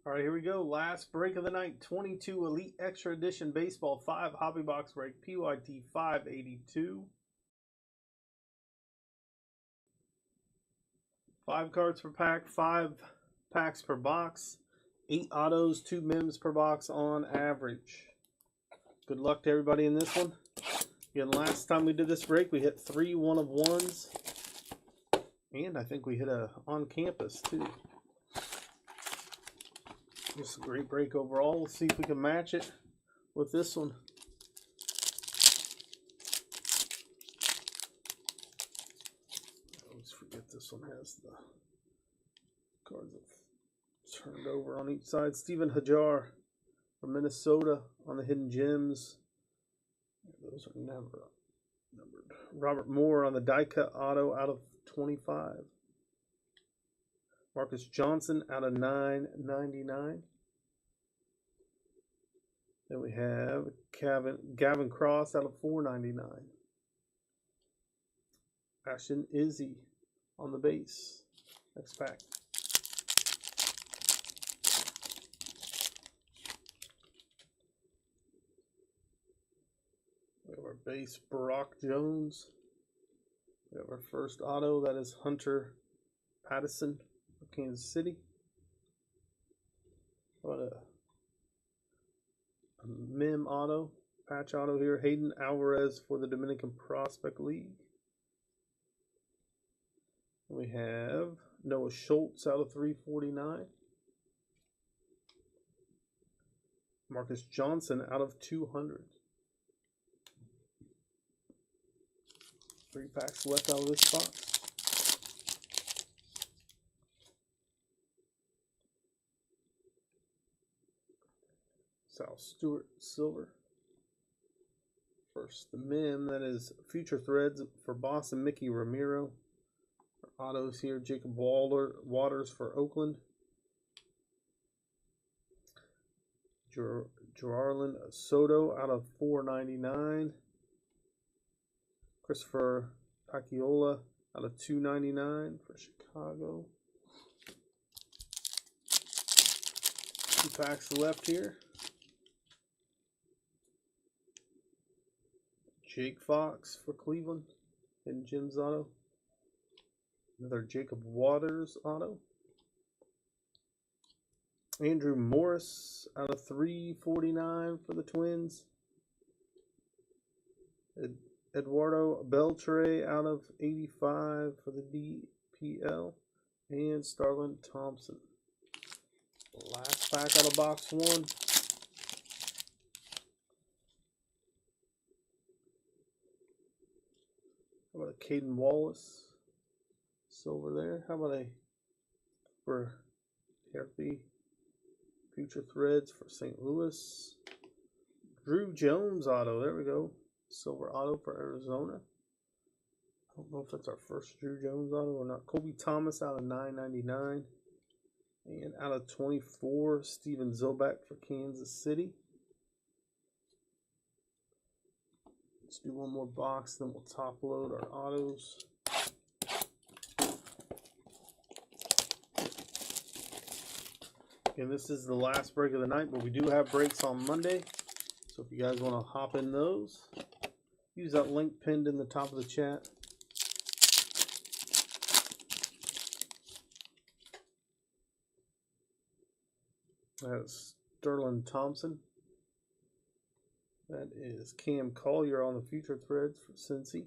All right, here we go. Last break of the night. 22 Elite Extra Edition Baseball 5 Hobby Box break. PYT 582. 5 cards per pack. 5 packs per box. 8 autos, 2 mims per box on average. Good luck to everybody in this one. Again, last time we did this break, we hit 3 1-of-1s. And I think we hit a on campus too. Just a great break overall. We'll see if we can match it with this one. I always forget this one has the cards that turned over on each side. Steven Hajar from Minnesota on the Hidden Gems. Those are never numbered. Robert Moore on the die cut auto out of 25. Marcus Johnson out of 999. Then we have Gavin Cross out of 499. Ashton Izzy on the base. Next pack. We have our base Brock Jones. We have our first auto, that is Hunter Patterson of Kansas City. What a mim auto, patch auto here. Hayden Alvarez for the Dominican Prospect League. We have Noah Schultz out of 349. Marcus Johnson out of 200. 3 packs left out of this box. Sal Stewart Silver. First, the mim, that is Future Threads for Boston, Mickey Ramiro. Autos here, Jacob Waters for Oakland. Gerarlin Soto out of 499. Christopher Paciola out of 299 for Chicago. 2 packs left here. Jake Fox for Cleveland and Jim's auto. Another Jacob Waters auto. Andrew Morris out of 349 for the Twins. Eduardo Beltre out of 85 for the DPL. And Starlin Thompson. Last pack out of box 1. How about a Caden Wallace? Silver there. How about a for Herpy Future Threads for St. Louis? Drew Jones auto. There we go. Silver auto for Arizona. I don't know if that's our first Drew Jones auto or not. Colby Thomas out of 999. And out of 24, Steven Zobak for Kansas City. Let's do one more box, then we'll top load our autos. And this is the last break of the night, but we do have breaks on Monday. So if you guys want to hop in those, use that link pinned in the top of the chat. That's Sterling Thompson. That is Cam Collier on the Future Threads for Cincy.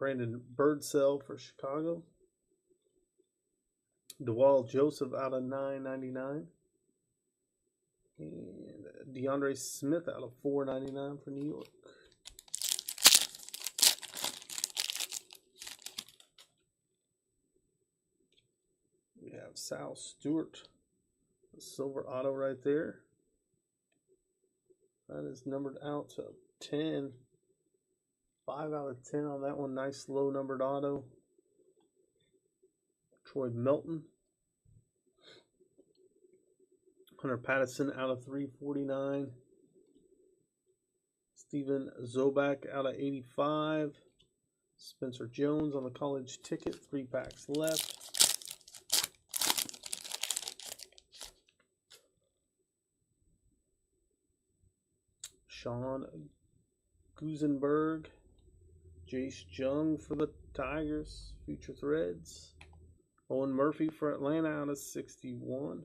Brandon Birdsell for Chicago. DeWall Joseph out of 999. And DeAndre Smith out of 499 for New York. We have Sal Stewart. The silver auto right there. That is numbered out to 10. 5 out of 10 on that one. Nice low numbered auto. Troy Melton. Hunter Patterson out of 349. Steven Zobak out of 85. Spencer Jones on the college ticket. 3 packs left. Sean Gusenberg. Jace Jung for the Tigers. Future Threads. Owen Murphy for Atlanta out of 61.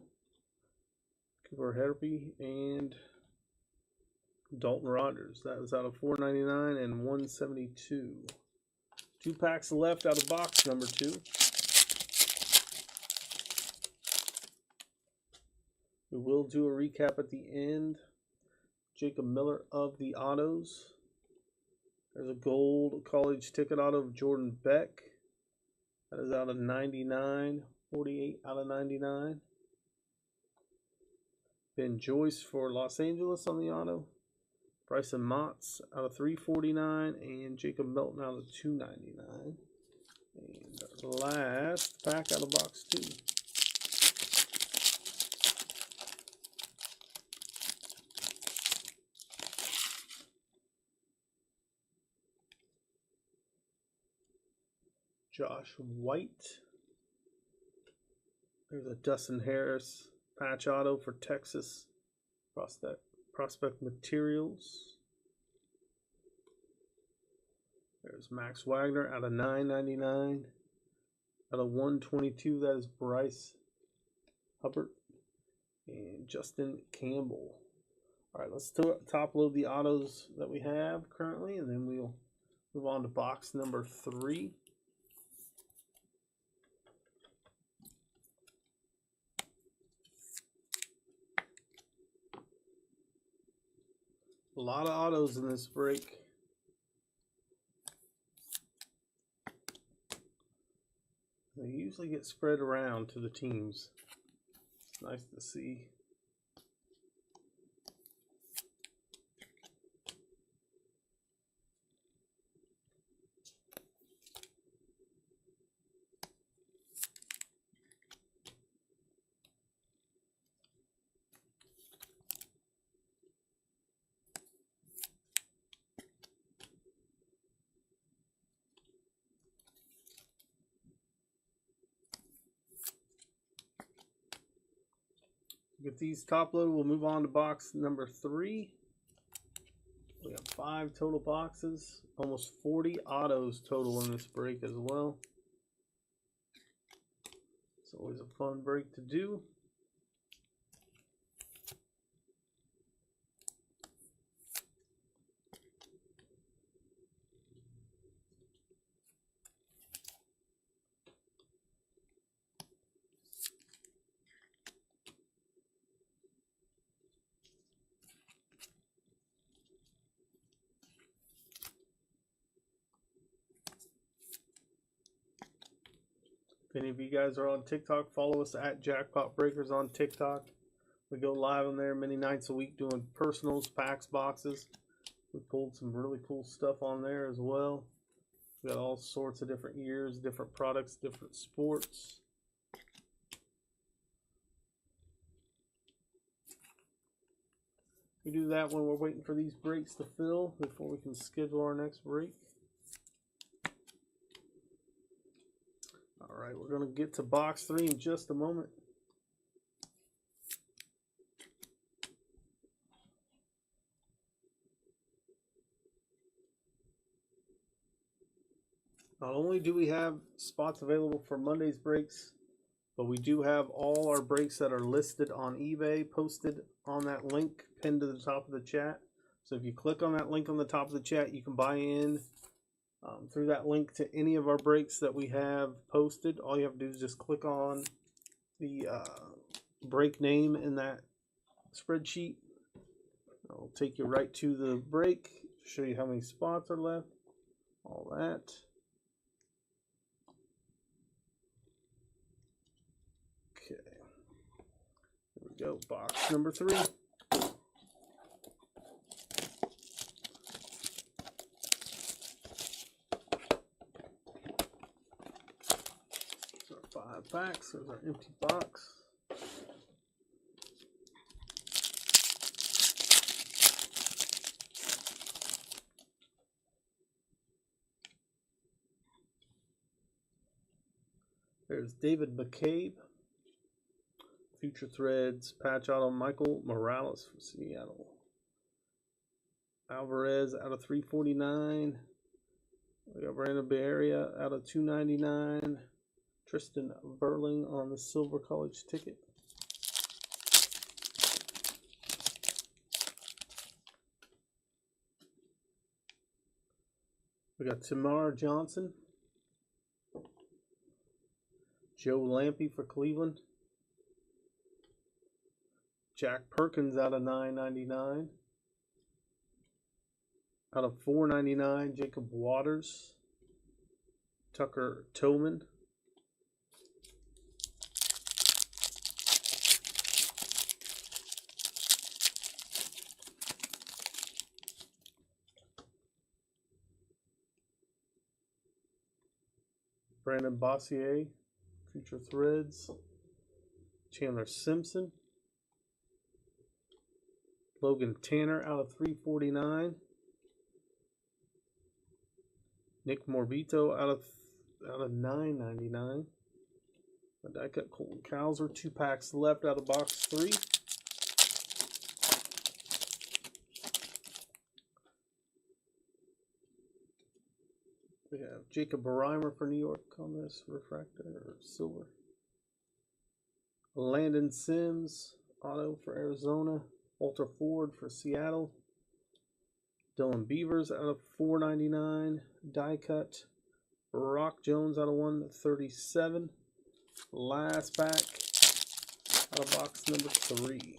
Cooper Herpy and Dalton Rogers. That was out of 499 and 172. 2 packs left out of box number 2. We will do a recap at the end. Jacob Miller of the autos. There's a gold college ticket auto of Jordan Beck. That is out of 99. 48 out of 99. Ben Joyce for Los Angeles on the auto. Bryson Motts out of 349. And Jacob Melton out of 299. And last pack out of box 2. Josh White. There's a Dustin Harris patch auto for Texas. Prospect Materials. There's Max Wagner out of 999. Out of 122, that is Bryce Hubbard and Justin Campbell. All right, let's top load the autos that we have currently, and then we'll move on to box number 3. A lot of autos in this break. They usually get spread around to the teams. It's nice to see. Get these top loaded, we'll move on to box number 3. We have 5 total boxes, almost 40 autos total in this break as well. It's always a fun break to do. If any of you guys are on TikTok, follow us at Jackpot Breakers on TikTok. We go live on there many nights a week doing personals, packs, boxes. We pulled some really cool stuff on there as well. We got all sorts of different years, different products, different sports. We do that when we're waiting for these breaks to fill before we can schedule our next break. All right, we're going to get to box 3 in just a moment. Not only do we have spots available for Monday's breaks, but we do have all our breaks that are listed on eBay posted on that link pinned to the top of the chat. So if you click on that link on the top of the chat, you can buy in through that link to any of our breaks that we have posted. All you have to do is just click on the break name in that spreadsheet. It'll take you right to the break, show you how many spots are left, all that. Okay, here we go, box number 3. 5 packs. There's our empty box. There's David McCabe. Future Threads patch auto Michael Morales from Seattle. Alvarez out of 349. We got Brandon Barria out of 299. Tristan Burling on the silver college ticket. We got Tamar Johnson. Joe Lampe for Cleveland. Jack Perkins out of 999. Out of 499, Jacob Waters. Tucker Tillman. Brandon Bossier, Future Threads. Chandler Simpson. Logan Tanner out of 349. Nick Morbito out of 999. A die cut Colton Cowser. 2 packs left out of box 3. We have Jacob Reimer for New York on this refractor or silver. Landon Sims, auto for Arizona. Walter Ford for Seattle. Dylan Beavers out of 499. Die cut. Rock Jones out of 137. Last pack out of box number 3.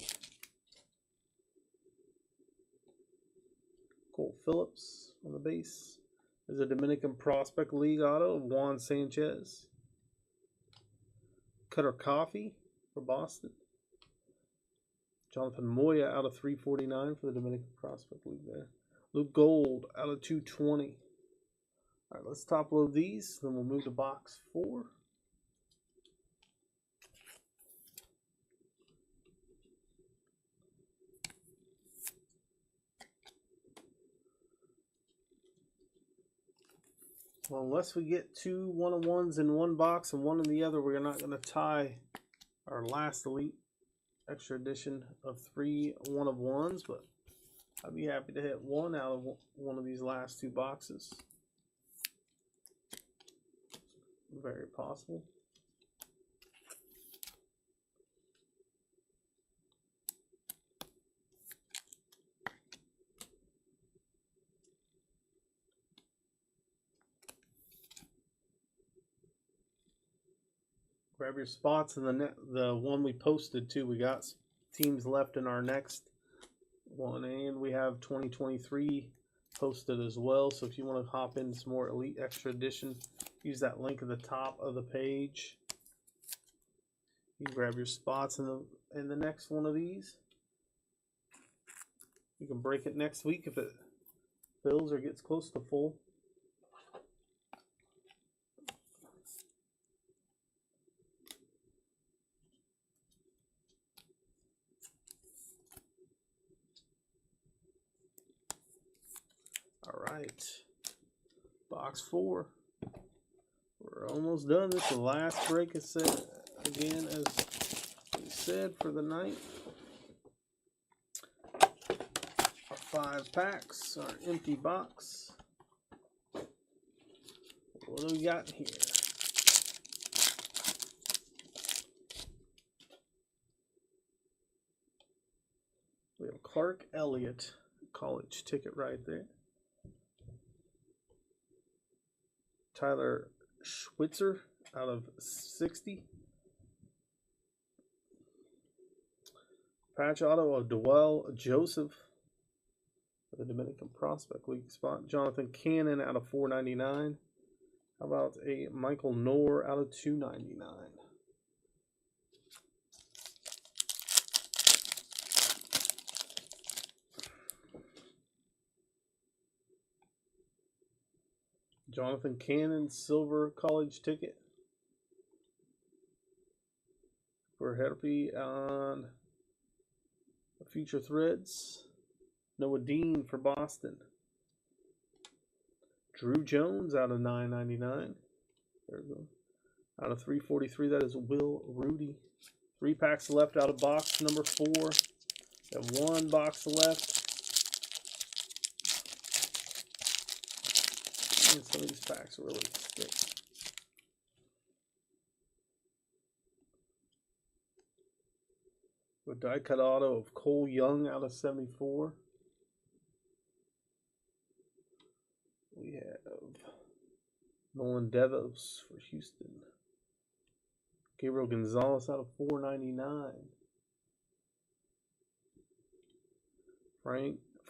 Cole Phillips on the base. There's a Dominican Prospect League auto of Juan Sanchez. Cutter Coffee for Boston. Jonathan Moya out of 349 for the Dominican Prospect League there. Luke Gold out of 220. All right, let's top load these. Then we'll move to box 4. Well, unless we get 2 one-of-ones in one box and one in the other, we're not going to tie our last Elite Extra Edition of 3 one-of-ones, but I'd be happy to hit one out of one of these last 2 boxes. Very possible. Grab your spots in the one we posted too. We got teams left in our next one, and we have 2023 posted as well. So if you want to hop into some more Elite Extra Edition, use that link at the top of the page. You can grab your spots in the next one of these. You can break it next week if it fills or gets close to full. All right, box 4. We're almost done. This is the last break. Is set again, as we said, for the night. Our 5 packs, our empty box. What do we got here? We have Clark Elliott college ticket right there. Tyler Schwitzer out of 60. Patch auto of Dwell Joseph for the Dominican Prospect League spot. Jonathan Cannon out of 499. How about a Michael Knorr out of 299? Jonathan Cannon, silver college ticket for Herpy on Future Threads. Noah Dean for Boston. Drew Jones out of 999. There we go. Out of 343, that is Will Rudy. 3 packs left out of box number 4. We have 1 box left. And some of these packs are really thick. A die cut auto of Cole Young out of 74. We have Nolan Devos for Houston. Gabriel Gonzalez out of 499.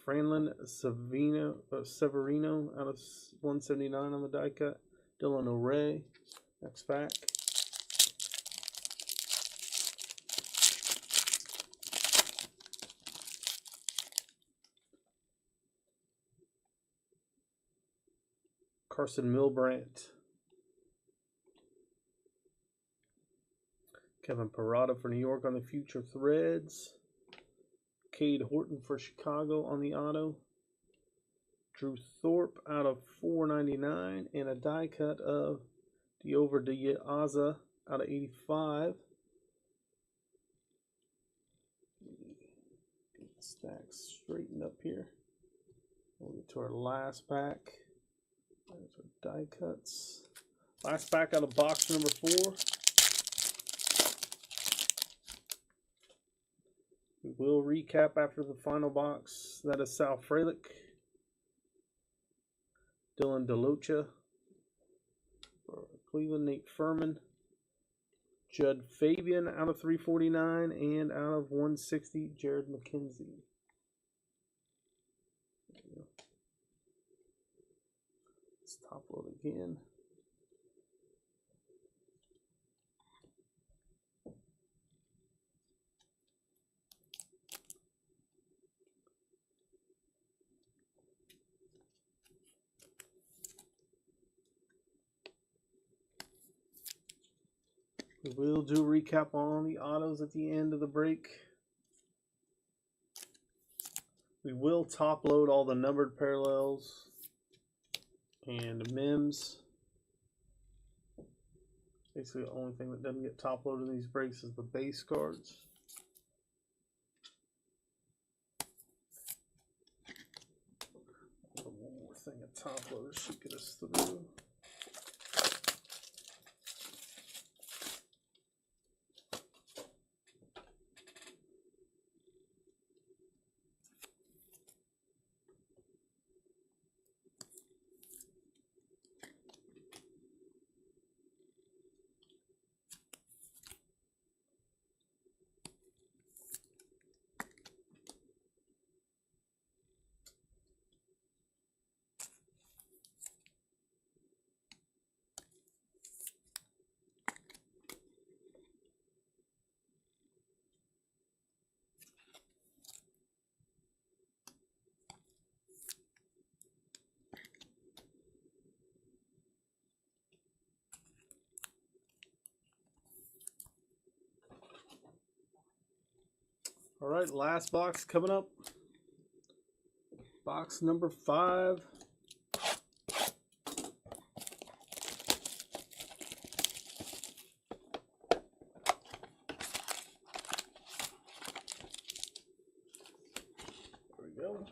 Franlin Severino out of 179 on the die cut. Dylan O'Ray, next pack. Carson Milbrandt. Kevin Parada for New York on the Future Threads. Cade Horton for Chicago on the auto. Drew Thorpe out of 499 and a die cut of Diover Diaza out of 85. Get the stacks straightened up here. We'll get to our last pack. There's our die cuts. Last pack out of box number 4. We will recap after the final box. That is Sal Frelick, Dylan DeLucia for Cleveland, Nate Furman, Judd Fabian out of 349 and out of 160, Jared McKenzie. Let's top load again. We will do a recap on the autos at the end of the break. We will top load all the numbered parallels and MIMs. Basically, the only thing that doesn't get top loaded in these breaks is the base cards. One more thing a top loader should get us through. All right, last box coming up. Box number 5. There we go.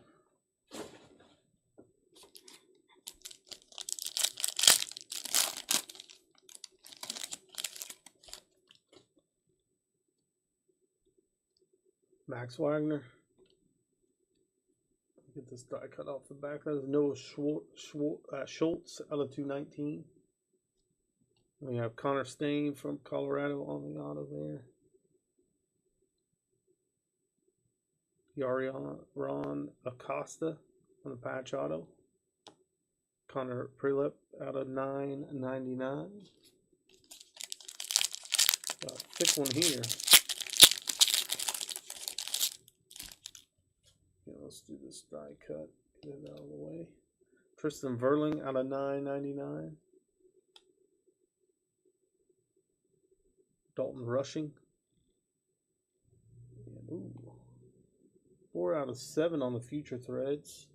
Max Wagner. Get this die cut off the back. That is Noah Schultz out of 219. We have Connor Stain from Colorado on the auto there. Ron Acosta on the patch auto. Connor Prilip out of 999. Got a thick one here. Let's do this die cut, get it out of the way. Tristan Verling out of 999. Dalton Rushing. And, ooh, 4 out of 7 on the Future Threads.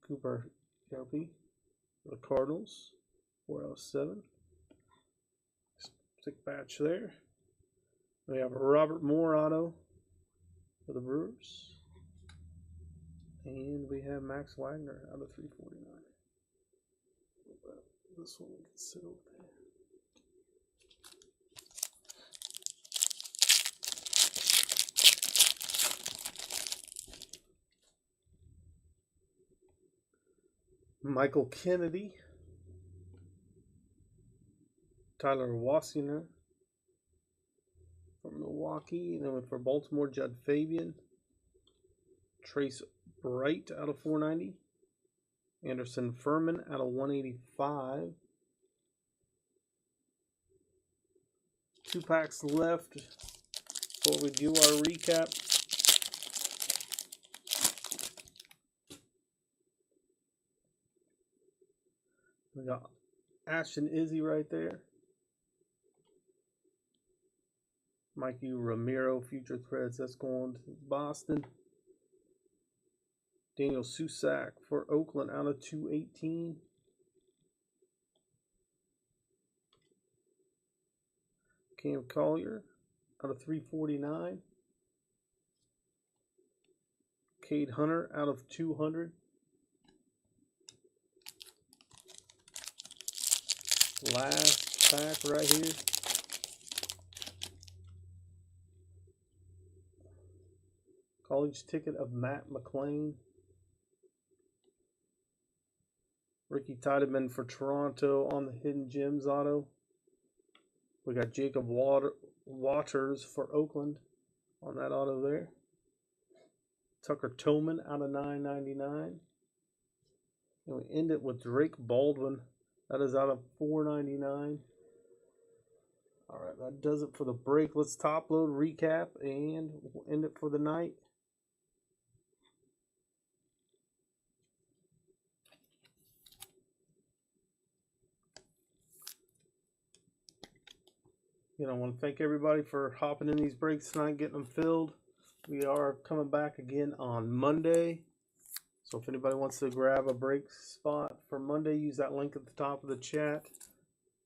Cooper Kelpie for the Cardinals. 4 out of 7. Stick patch there. We have a Robert Moore auto for the Brewers. And we have Max Wagner out of 349. This one we can sit over there. Michael Kennedy, Tyler Wassiner for Milwaukee. Then for Baltimore, Judd Fabian, Trace Bright out of 490, Anderson Furman out of 185. 2 packs left before we do our recap. We got Ashton Izzy right there. Mikey Ramiro, Future Threads, that's going to Boston. Daniel Susak for Oakland out of 218. Cam Collier out of 349. Cade Hunter out of 200. Last pack right here. College ticket of Matt McLean. Ricky Tiedemann for Toronto on the Hidden Gems auto. We got Jacob Waters for Oakland on that auto there. Tucker Toman out of 999. And we end it with Drake Baldwin. That is out of 499. All right, that does it for the break. Let's top load, recap, and we'll end it for the night. I want to thank everybody for hopping in these breaks tonight, getting them filled. We are coming back again on Monday. So if anybody wants to grab a break spot for Monday, use that link at the top of the chat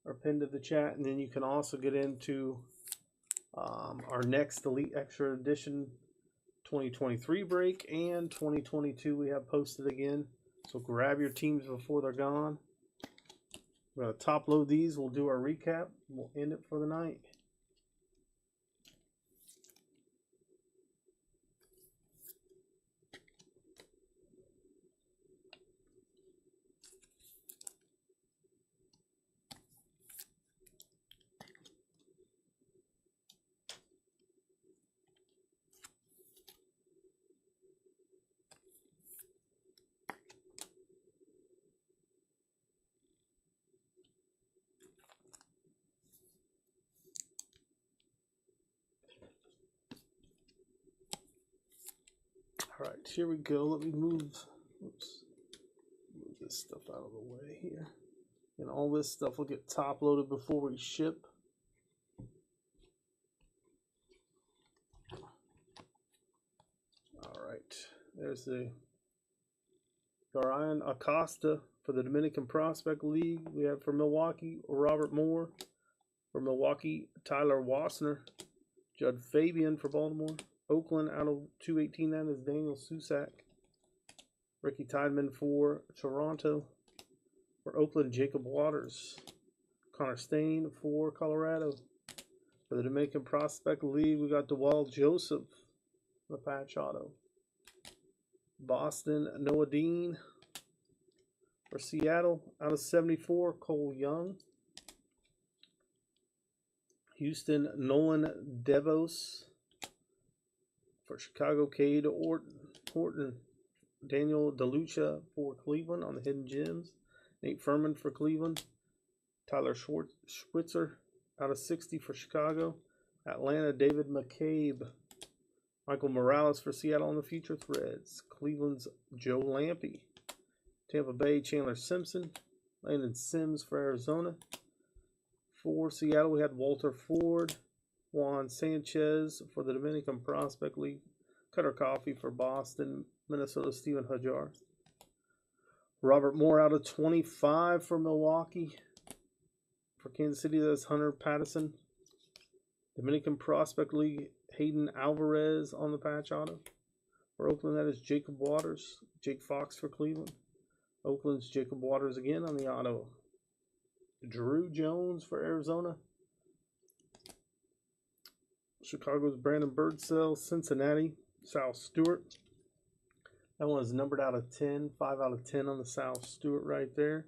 or pinned to the chat. And then you can also get into our next Elite Extra Edition 2023 break and 2022 we have posted again. So grab your teams before they're gone. We're going to top load these. We'll do our recap. We'll end it for the night. All right, here we go. Let me move this stuff out of the way here. And all this stuff will get top loaded before we ship. All right, there's the Garion Acosta for the Dominican Prospect League. We have for Milwaukee, Robert Moore. For Milwaukee, Tyler Wassner. Judd Fabian for Baltimore. Oakland out of 218, that is Daniel Susak. Ricky Tiedemann for Toronto. For Oakland, Jacob Waters. Connor Stain for Colorado. For the Dominican Prospect League, we got Dewell Joseph, the patch auto. Boston, Noah Dean. For Seattle, out of 74, Cole Young. Houston, Nolan Devos. For Chicago, Cade Horton. Daniel DeLucia for Cleveland on the Hidden Gems. Nate Furman for Cleveland. Tyler Schwitzer out of 60 for Chicago. Atlanta, David McCabe. Michael Morales for Seattle on the Future Threads. Cleveland's Joe Lampe. Tampa Bay, Chandler Simpson. Landon Sims for Arizona. For Seattle, we had Walter Ford. Juan Sanchez for the Dominican Prospect League. Cutter Coffee for Boston. Minnesota, Steven Hajar. Robert Moore out of 25 for Milwaukee. For Kansas City, that's Hunter Patterson. Dominican Prospect League, Hayden Alvarez on the patch auto. For Oakland, that is Jacob Waters. Jake Fox for Cleveland. Oakland's Jacob Waters again on the auto. Drew Jones for Arizona. Chicago's Brandon Birdsell. Cincinnati, Sal Stewart. That one is numbered out of 10. 5 out of 10 on the Sal Stewart right there.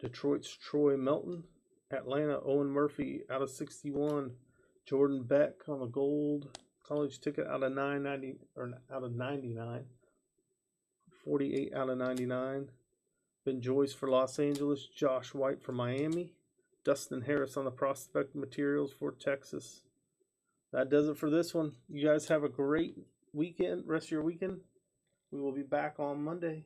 Detroit's Troy Melton. Atlanta, Owen Murphy out of 61. Jordan Beck on the gold. College ticket out of 990 or out of 99. 48 out of 99. Ben Joyce for Los Angeles. Josh White for Miami. Dustin Harris on the prospect materials for Texas. That does it for this one. You guys have a great weekend, rest of your weekend. We will be back on Monday.